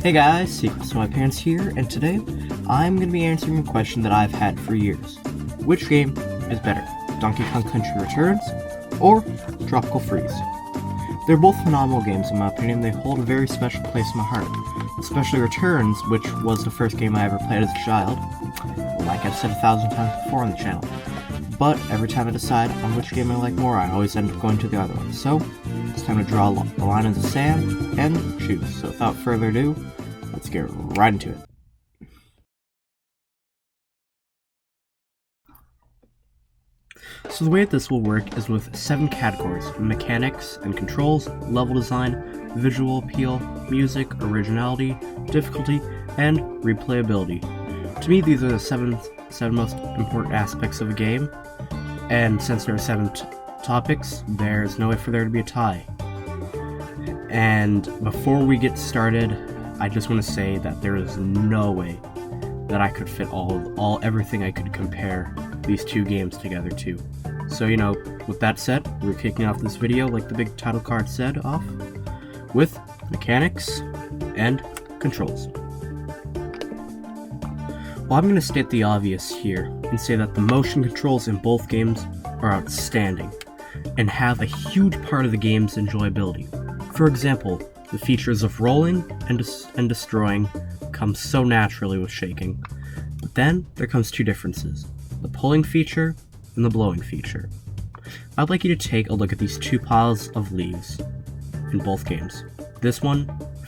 Hey guys, Secrets to My Parents here, and today I'm going to be answering a question that I've had for years. Which game is better, Donkey Kong Country Returns or Tropical Freeze? They're both phenomenal games in my opinion. They hold a very special place in my heart, especially Returns, which was the first game I ever played as a child, like I've said 1,000 times before on the channel. But every time I decide on which game I like more, I always end up going to the other one. So, it's time to draw a line in the sand and choose. So without further ado, let's get right into it. So the way that this will work is with 7 categories: mechanics and controls, level design, visual appeal, music, originality, difficulty, and replayability. To me, these are the seven most important aspects of a game, and since there are 7 topics, there's no way for there to be a tie. And before we get started, I just want to say that there is no way that I could fit everything I could compare these 2 games together to. So, with that said, we're kicking off this video, like the big title card said, off with mechanics and controls. Well, I'm going to state the obvious here and say that the motion controls in both games are outstanding and have a huge part of the game's enjoyability. For example, the features of rolling and destroying come so naturally with shaking. But then there comes 2 differences: the pulling feature and the blowing feature. I'd like you to take a look at these 2 piles of leaves in both games. This one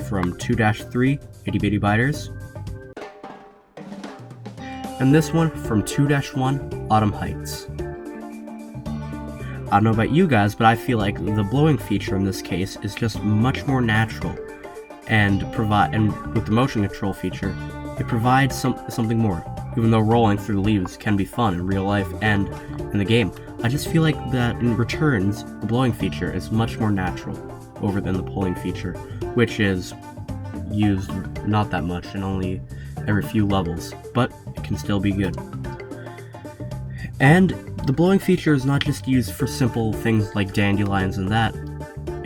from 2-3 Itty Bitty Biters, and this one from 2-1 Autumn Heights. I don't know about you guys, but I feel like the blowing feature in this case is just much more natural, and with the motion control feature, it provides something more. Even though rolling through the leaves can be fun in real life and in the game, I just feel like that in Returns, the blowing feature is much more natural over than the pulling feature, which is used not that much and only every few levels, but it can still be good. And the blowing feature is not just used for simple things like dandelions and that.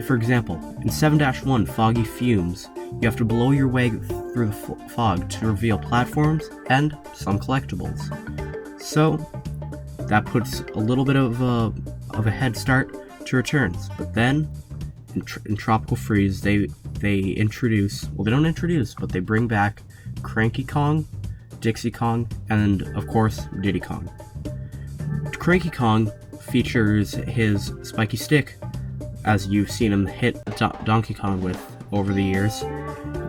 For example, in 7-1 Foggy Fumes, you have to blow your way through the fog to reveal platforms and some collectibles. So, that puts a little bit of a head start to Returns. But then, in Tropical Freeze, they introduce, well, they don't introduce, but they bring back Cranky Kong, Dixie Kong, and of course, Diddy Kong. Cranky Kong features his spiky stick, as you've seen him hit Donkey Kong with over the years.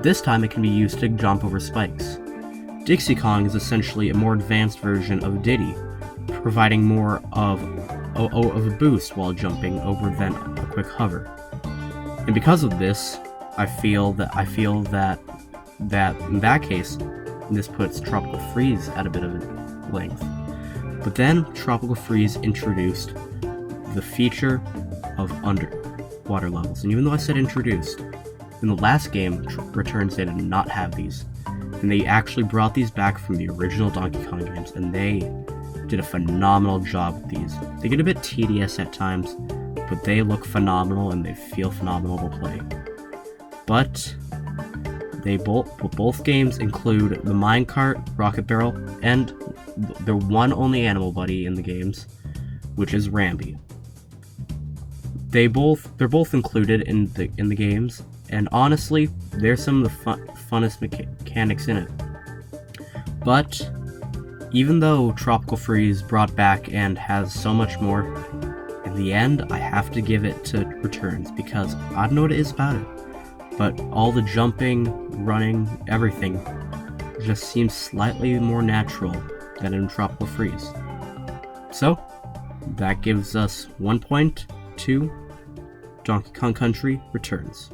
This time it can be used to jump over spikes. Dixie Kong is essentially a more advanced version of Diddy, providing more of a boost while jumping over than a quick hover. And because of this, I feel that in that case, this puts Tropical Freeze at a bit of a length. But then Tropical Freeze introduced the feature of underwater levels. And even though I said introduced, in the last game, Returns, they did not have these. And they actually brought these back from the original Donkey Kong games, and they did a phenomenal job with these. They get a bit tedious at times, but they look phenomenal and they feel phenomenal to play. But both games include the minecart, rocket barrel, and the one only animal buddy in the games, which is Rambi. They're both included in the games, and honestly, they're some of the funnest mechanics in it. But even though Tropical Freeze brought back and has so much more, in the end, I have to give it to Returns because I don't know what it is about it, but all the jumping, running, everything just seems slightly more natural than in Tropical Freeze. So, that gives us 1 point to Donkey Kong Country Returns.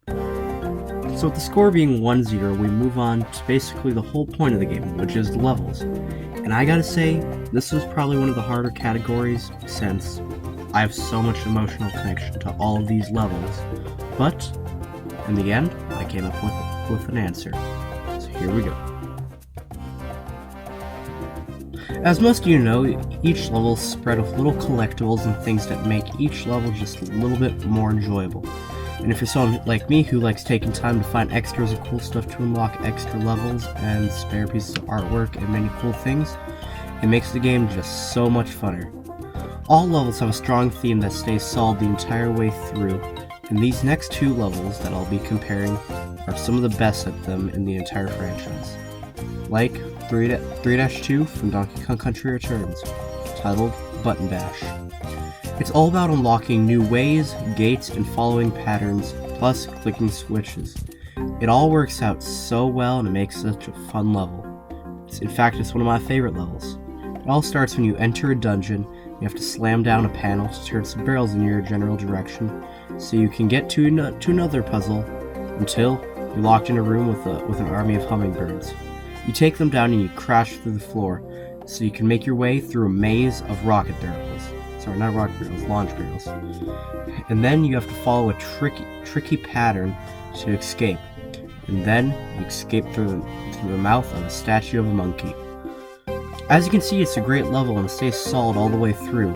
So with the score being 1-0, we move on to basically the whole point of the game, which is the levels. And I gotta say, this was probably one of the harder categories, since I have so much emotional connection to all of these levels. But, in the end, I came up with an answer. So here we go. As most of you know, each level is spread with little collectibles and things that make each level just a little bit more enjoyable. And if you're someone like me who likes taking time to find extras and cool stuff to unlock extra levels and spare pieces of artwork and many cool things, it makes the game just so much funner. All levels have a strong theme that stays solid the entire way through, and these next two levels that I'll be comparing are some of the best at them in the entire franchise. Like 3-2 from Donkey Kong Country Returns, titled Button Bash. It's all about unlocking new ways, gates, and following patterns, plus clicking switches. It all works out so well and it makes such a fun level. In fact, it's one of my favorite levels. It all starts when you enter a dungeon. You have to slam down a panel to turn some barrels in your general direction, so you can get to another puzzle until you're locked in a room with an army of hummingbirds. You take them down and you crash through the floor, so you can make your way through a maze of rocket barrels. Sorry, not rocket barrels, launch barrels. And then you have to follow a tricky pattern to escape. And then you escape through the mouth of a statue of a monkey. As you can see, it's a great level and stays solid all the way through.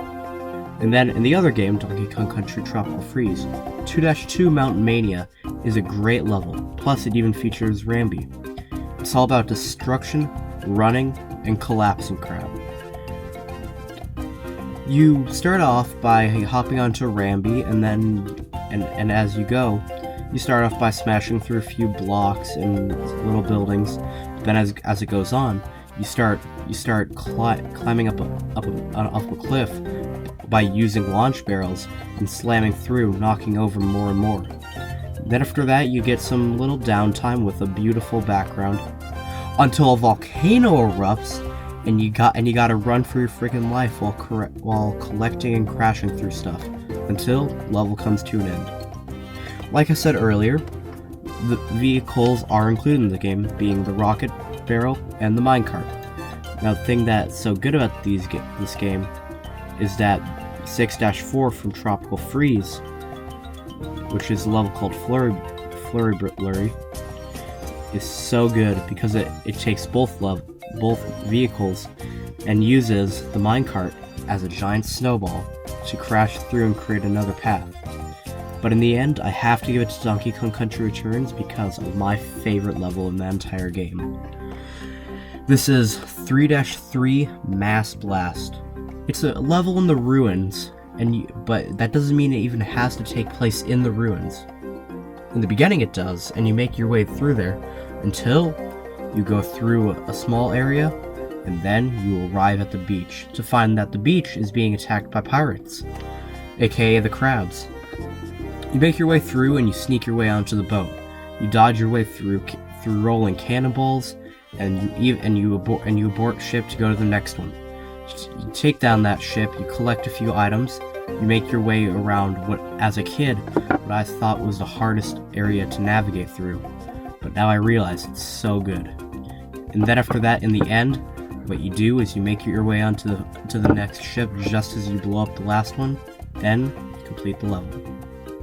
And then in the other game, Donkey Kong Country Tropical Freeze, 2-2 Mountain Mania is a great level, plus it even features Rambi. It's all about destruction, running, and collapsing crap. You start off by hopping onto Rambi, and as you go, you start off by smashing through a few blocks and little buildings. But then as it goes on, you start climbing up a cliff by using launch barrels and slamming through, knocking over more and more. Then after that, you get some little downtime with a beautiful background until a volcano erupts, and you gotta run for your freaking life while collecting and crashing through stuff until level comes to an end. Like I said earlier, the vehicles are included in the game, being the rocket barrel and the minecart. Now, the thing that's so good about this game is that 6-4 from Tropical Freeze, which is a level called Flurry Blurry, is so good because it takes both vehicles and uses the minecart as a giant snowball to crash through and create another path. But in the end, I have to give it to Donkey Kong Country Returns because of my favorite level in the entire game. This is 3-3 Mass Blast. It's a level in the ruins, but that doesn't mean it even has to take place in the ruins. In the beginning it does, and you make your way through there until you go through a small area, and then you arrive at the beach to find that the beach is being attacked by pirates, aka the crabs. You make your way through and you sneak your way onto the boat. You dodge your way through rolling cannonballs, and you abort ship to go to the next one. You take down that ship, you collect a few items, you make your way around what I thought was the hardest area to navigate through, but now I realize it's so good. And then after that, in the end, what you do is you make your way onto the next ship just as you blow up the last one, then you complete the level.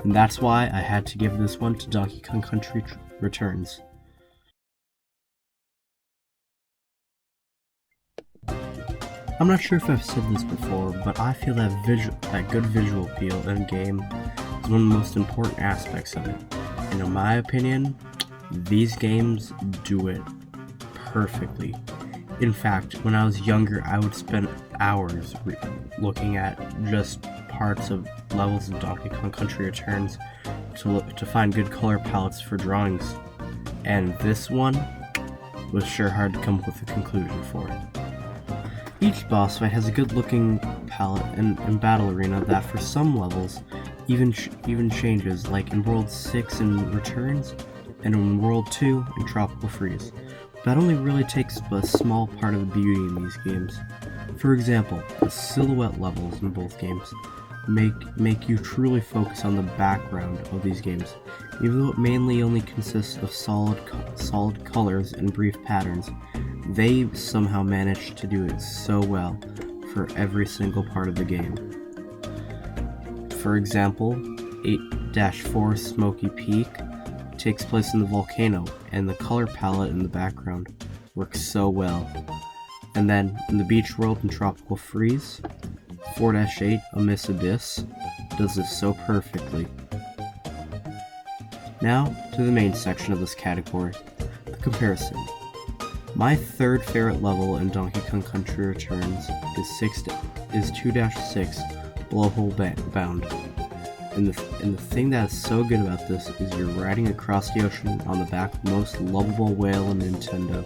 And that's why I had to give this one to Donkey Kong Country Returns. I'm not sure if I've said this before, but I feel that good visual appeal in a game is one of the most important aspects of it. And in my opinion, these games do it perfectly. In fact, when I was younger, I would spend hours looking at just parts of levels of Donkey Kong Country Returns to find good color palettes for drawings. And this one was sure hard to come up with a conclusion for. Each boss fight has a good looking palette and battle arena that for some levels even changes, like in World 6 in Returns and in World 2 in Tropical Freeze. That only really takes a small part of the beauty in these games. For example, the silhouette levels in both games make you truly focus on the background of these games, even though it mainly only consists of solid colors and brief patterns. They somehow managed to do it so well for every single part of the game. For example, 8-4 Smoky Peak takes place in the volcano, and the color palette in the background works so well. And then in the beach world in Tropical Freeze, 4-8 Abyss Abyss does this so perfectly. Now to the main section of this category, the comparison. My third favorite level in Donkey Kong Country Returns is 2-6 Blowhole Bound. And the thing that is so good about this is you're riding across the ocean on the back of the most lovable whale in Nintendo.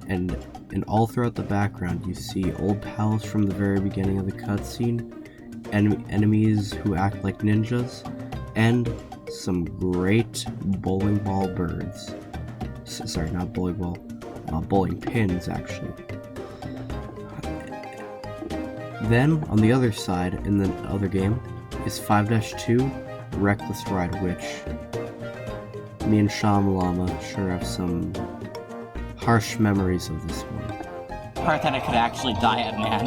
And all throughout the background you see old pals from the very beginning of the cutscene, enemies who act like ninjas, and some great bowling ball birds. Sorry, not bowling ball. Bowling pins, actually. Then, on the other side, in the other game, is 5-2 Reckless Ride, which me and Shamalama sure have some harsh memories of this one. Part that I could actually die at, man.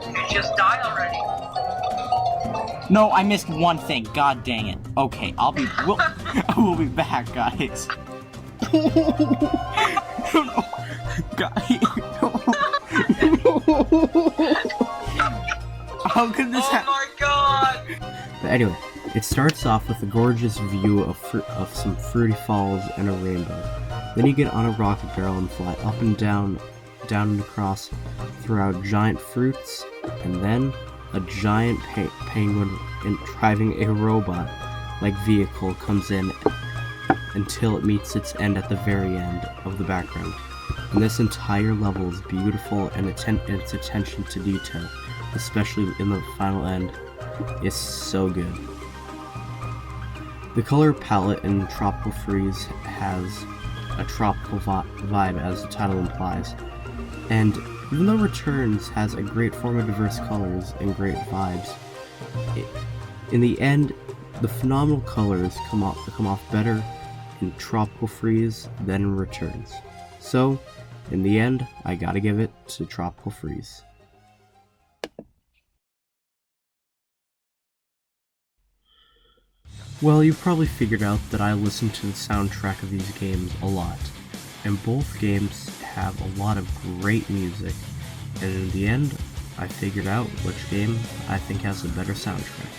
You just died already. No, I missed one thing. God dang it. Okay, I will be back, guys. How could this happen? Oh my god! But anyway, it starts off with a gorgeous view of some fruity falls and a rainbow. Then you get on a rocket barrel and fly up and down and across throughout giant fruits, and then a giant penguin driving a robot-like vehicle comes in until it meets its end at the very end of the background. And this entire level is beautiful, and its attention to detail, especially in the final end, is so good. The color palette in Tropical Freeze has a tropical vibe, as the title implies, and even though Returns has a great form of diverse colors and great vibes, in the end, the phenomenal colors come off better in Tropical Freeze than in Returns. So, in the end, I gotta give it to Tropical Freeze. Well, you've probably figured out that I listen to the soundtrack of these games a lot, and both games have a lot of great music, and in the end, I figured out which game I think has a better soundtrack.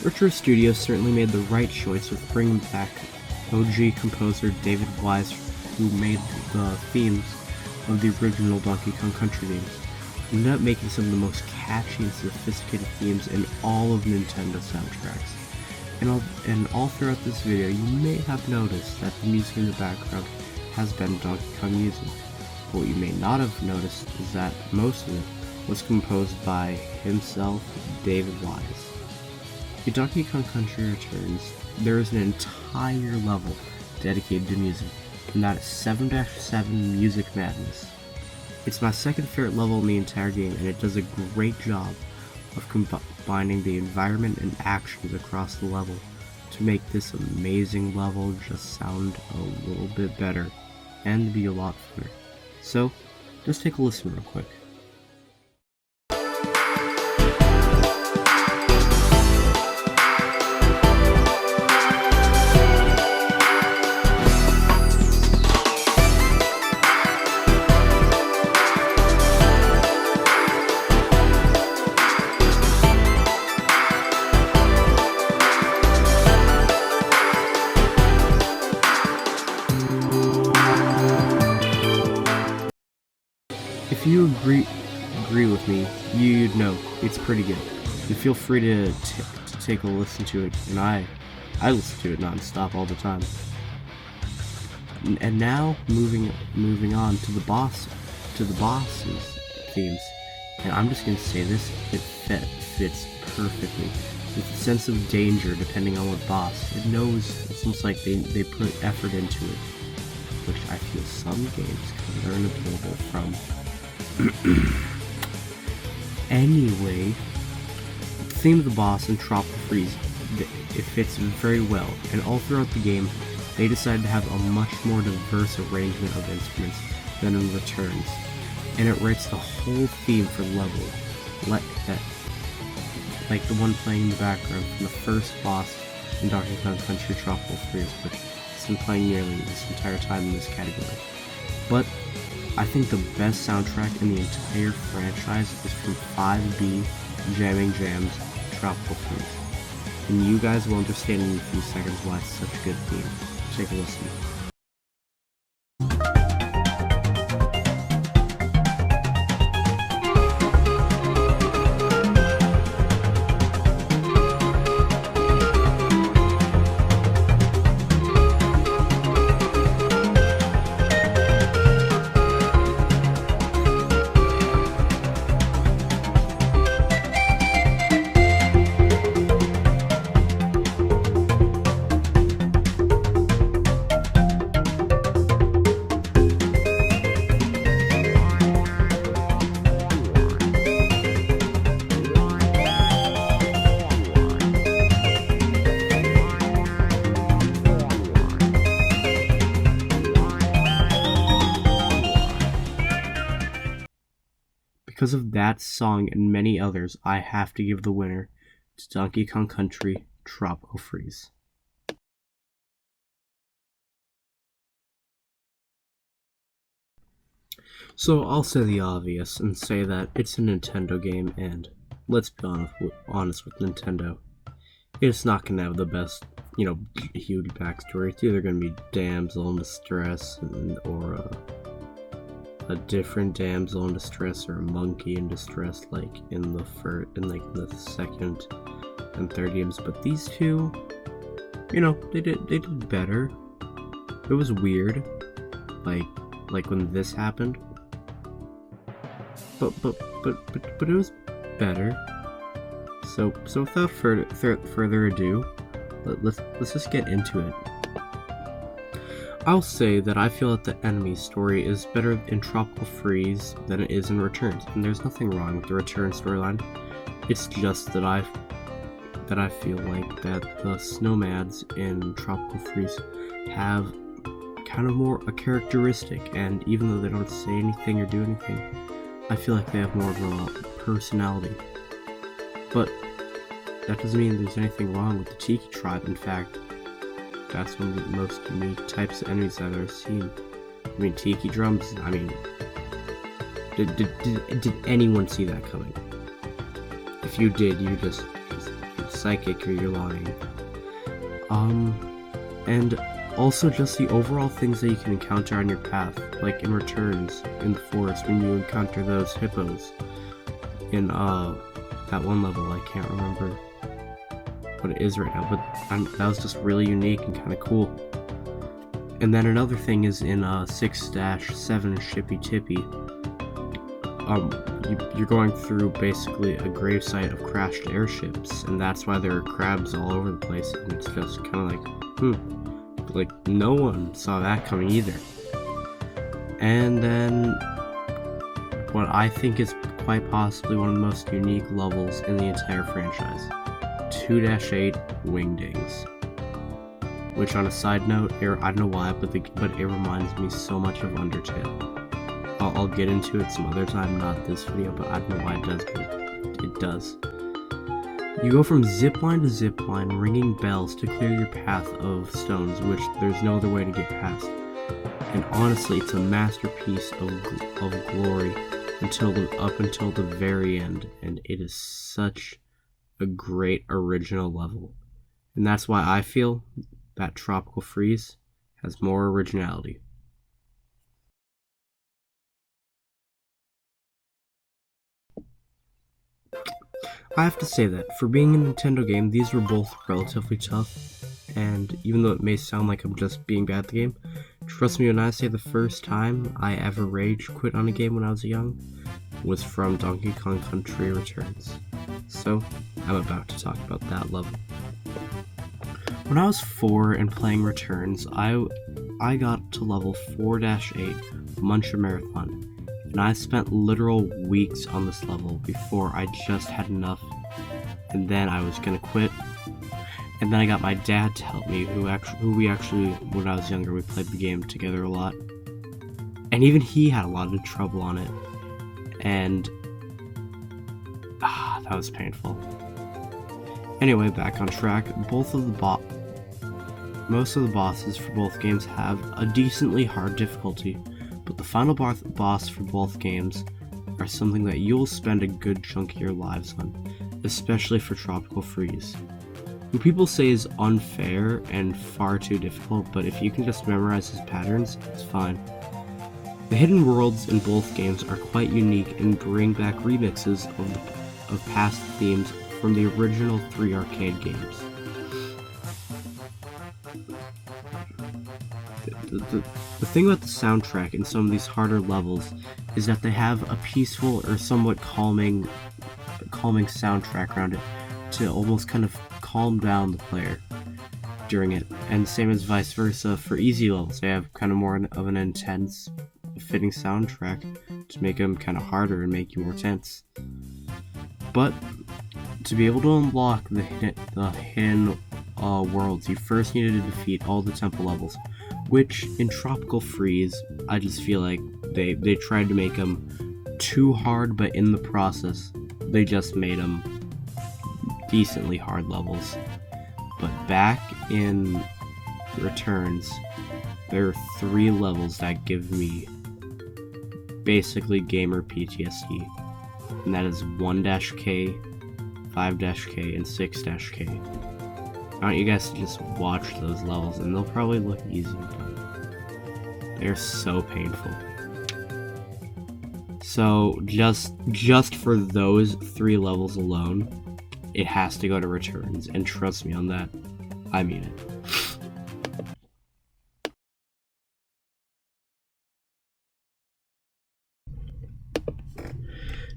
Retro Studios certainly made the right choice with bringing back OG composer David Wise, who made the themes of the original Donkey Kong Country games. He ended up making some of the most catchy and sophisticated themes in all of Nintendo soundtracks. And all throughout this video, you may have noticed that the music in the background has been Donkey Kong music. But what you may not have noticed is that most of it was composed by himself, David Wise. In Donkey Kong Country Returns, there is an entire level dedicated to music, and that is 7-7 Music Madness. It's my second favorite level in the entire game, and it does a great job of combining the environment and actions across the level to make this amazing level just sound a little bit better and be a lot funner. So, just take a listen real quick. If you agree with me, you'd know it's pretty good. And feel free to take a listen to it, and I listen to it non-stop all the time. And now moving on to the boss's themes, and I'm just gonna say this: it fits perfectly with a sense of danger depending on what boss. It knows. It's almost like they put effort into it, which I feel some games can learn a little from. Anyway, the theme of the boss in Tropical Freeze, it fits very well, and all throughout the game, they decided to have a much more diverse arrangement of instruments than in Returns, and it writes the whole theme for the level, like the one playing in the background from the first boss in Donkey Kong Country Tropical Freeze, which has been playing nearly this entire time in this category. But I think the best soundtrack in the entire franchise is from 5B Jamming Jams Tropical Freeze. And you guys will understand in a few seconds why it's such a good theme. Take a listen. Because of that song and many others, I have to give the winner to Donkey Kong Country Tropical Freeze. So I'll say the obvious and say that it's a Nintendo game, and let's be honest with Nintendo. It's not going to have the best, huge backstory. It's either going to be damsel in distress or a different damsel in distress or a monkey in distress, like in the second and third games. But these two, they did better. It was weird, like when this happened. But it was better. So without further ado, let's just get into it. I'll say that I feel that the enemy story is better in Tropical Freeze than it is in Returns, and there's nothing wrong with the Return storyline. It's just that I feel like that the Snowmads in Tropical Freeze have kind of more a characteristic, and even though they don't say anything or do anything, I feel like they have more of a personality. But that doesn't mean there's anything wrong with the Tiki Tribe. In fact, that's one of the most unique types of enemies I've ever seen. I mean, Tiki drums, did anyone see that coming? If you did, you're psychic or you're lying. And also just the overall things that you can encounter on your path, like in Returns, in the forest, when you encounter those hippos. In, that one level, I can't remember what it is right now, but that was just really unique and kind of cool. And then another thing is in 6-7 Shippy Tippy, you're going through basically a gravesite of crashed airships, and that's why there are crabs all over the place, and it's just kind of like no one saw that coming either. And then what I think is quite possibly one of the most unique levels in the entire franchise, 2-8 Wingdings, which on a side note, I don't know why, but it reminds me so much of Undertale. I'll get into it some other time, not this video, but I don't know why it does, but it does. You go from zipline to zipline, ringing bells to clear your path of stones, which there's no other way to get past. And honestly, it's a masterpiece of glory up until the very end, and it is such a great original level. And that's why I feel that Tropical Freeze has more originality. I have to say that, for being a Nintendo game, these were both relatively tough, and even though it may sound like I'm just being bad at the game, trust me when I say the first time I ever rage quit on a game when I was young was from Donkey Kong Country Returns. So, I'm about to talk about that level. When I was 4 and playing Returns, I got to level 4-8 Muncher Marathon, and I spent literal weeks on this level before I just had enough, and then I was gonna quit. And then I got my dad to help me, who we actually, when I was younger, we played the game together a lot. And even he had a lot of trouble on it. And that was painful. Anyway, back on track. Most of the bosses for both games have a decently hard difficulty, but the final boss for both games are something that you'll spend a good chunk of your lives on, especially for Tropical Freeze, who people say is unfair and far too difficult, but if you can just memorize his patterns, it's fine. The hidden worlds in both games are quite unique and bring back remixes of past themes from the original 3 arcade games. The thing about the soundtrack in some of these harder levels is that they have a peaceful or somewhat calming soundtrack around it to almost kind of calm down the player during it, and same as vice versa for easy levels. They have kind of more of an intense, fitting soundtrack to make them kind of harder and make you more tense. But to be able to unlock the hidden worlds, you first needed to defeat all the temple levels, which in Tropical Freeze, I just feel like they tried to make them too hard, but in the process, they just made them decently hard levels. But back in Returns, there are 3 levels that give me basically gamer PTSD, and that is 1-K, 5-K, and 6-K. I want you guys to just watch those levels, and they'll probably look easy, but they're so painful. So just for those 3 levels alone, it has to go to Returns, and trust me on that, I mean it.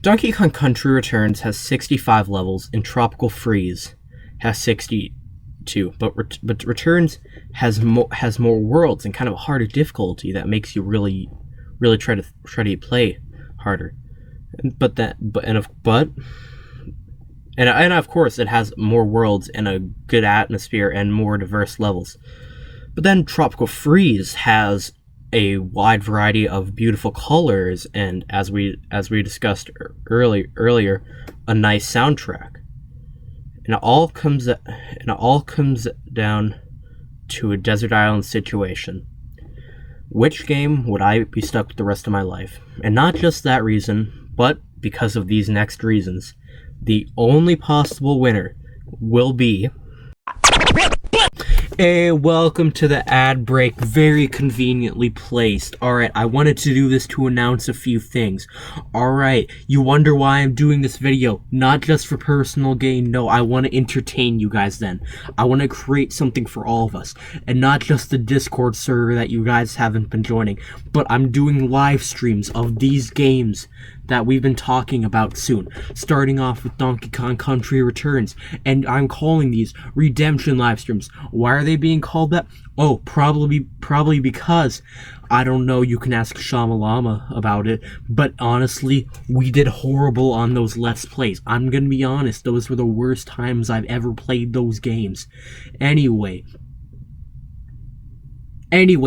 Donkey Kong Country Returns has 65 levels, and Tropical Freeze has 62. But Returns has more worlds and kind of a harder difficulty that makes you really try to play harder. And of course it has more worlds and a good atmosphere and more diverse levels. But then Tropical Freeze has a wide variety of beautiful colors and, as we discussed earlier, a nice soundtrack. And it all comes down to a desert island situation. Which game would I be stuck with the rest of my life? And not just that reason, but because of these next reasons. The only possible winner will be... Hey, welcome to the ad break, very conveniently placed. Alright, I wanted to do this to announce a few things. Alright, you wonder why I'm doing this video. Not just for personal gain, no, I want to entertain you guys then. I want to create something for all of us. And not just the Discord server that you guys haven't been joining, but I'm doing live streams of these games that we've been talking about soon, starting off with Donkey Kong Country Returns, and I'm calling these redemption live streams. Why are they being called that? Oh, probably because, I don't know, you can ask Shamalama about it, but honestly, we did horrible on those Let's Plays. I'm gonna be honest, those were the worst times I've ever played those games. Anyway,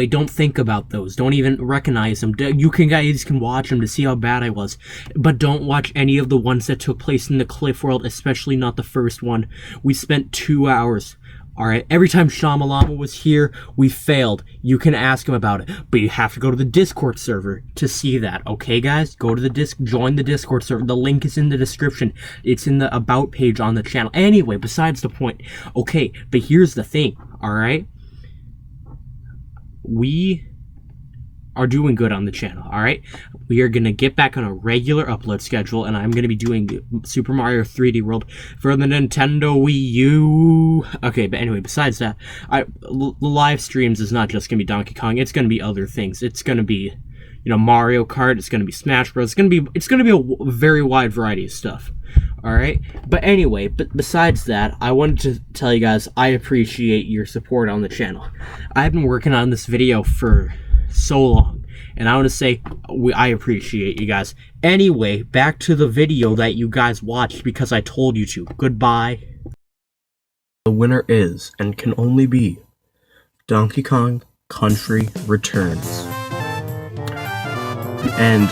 don't think about those. Don't even recognize them. You guys can watch them to see how bad I was. But don't watch any of the ones that took place in the Cliff World, especially not the first one. We spent 2 hours. Alright, every time Shamalama was here, we failed. You can ask him about it. But you have to go to the Discord server to see that. Okay, guys? Go to the join the Discord server. The link is in the description. It's in the About page on the channel. Anyway, besides the point. Okay, but here's the thing. Alright? We are doing good on the channel, alright? We are going to get back on a regular upload schedule, and I'm going to be doing Super Mario 3D World for the Nintendo Wii U. Okay, but anyway, besides that, the live streams is not just going to be Donkey Kong, it's going to be other things. It's going to be, Mario Kart, it's going to be Smash Bros, it's going to be a very wide variety of stuff. Alright, but anyway, besides that, I wanted to tell you guys I appreciate your support on the channel. I've been working on this video for so long, and I want to say I appreciate you guys. Anyway, back to the video that you guys watched because I told you to. Goodbye. The winner is, and can only be, Donkey Kong Country Returns. And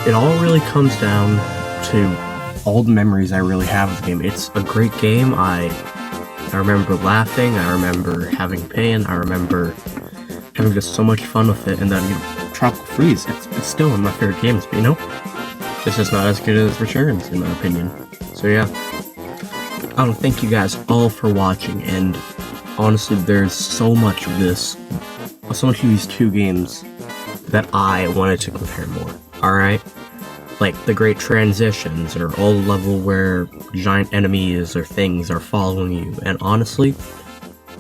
it all really comes down to all the memories I really have of the game. It's a great game. I remember laughing, I remember having pain, I remember having just so much fun with it, and then Tropical Freeze, it's still one of my favorite games, but you know, it's just not as good as Returns, in my opinion. So yeah. I want to thank you guys all for watching, and honestly, there's so much of these two games that I wanted to compare more, alright? Like the great transitions, or all the level where giant enemies or things are following you, and honestly,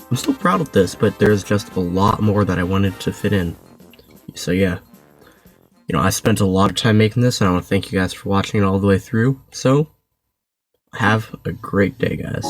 I'm still proud of this, but there's just a lot more that I wanted to fit in. So yeah. You know, I spent a lot of time making this, and I want to thank you guys for watching it all the way through, so have a great day, guys.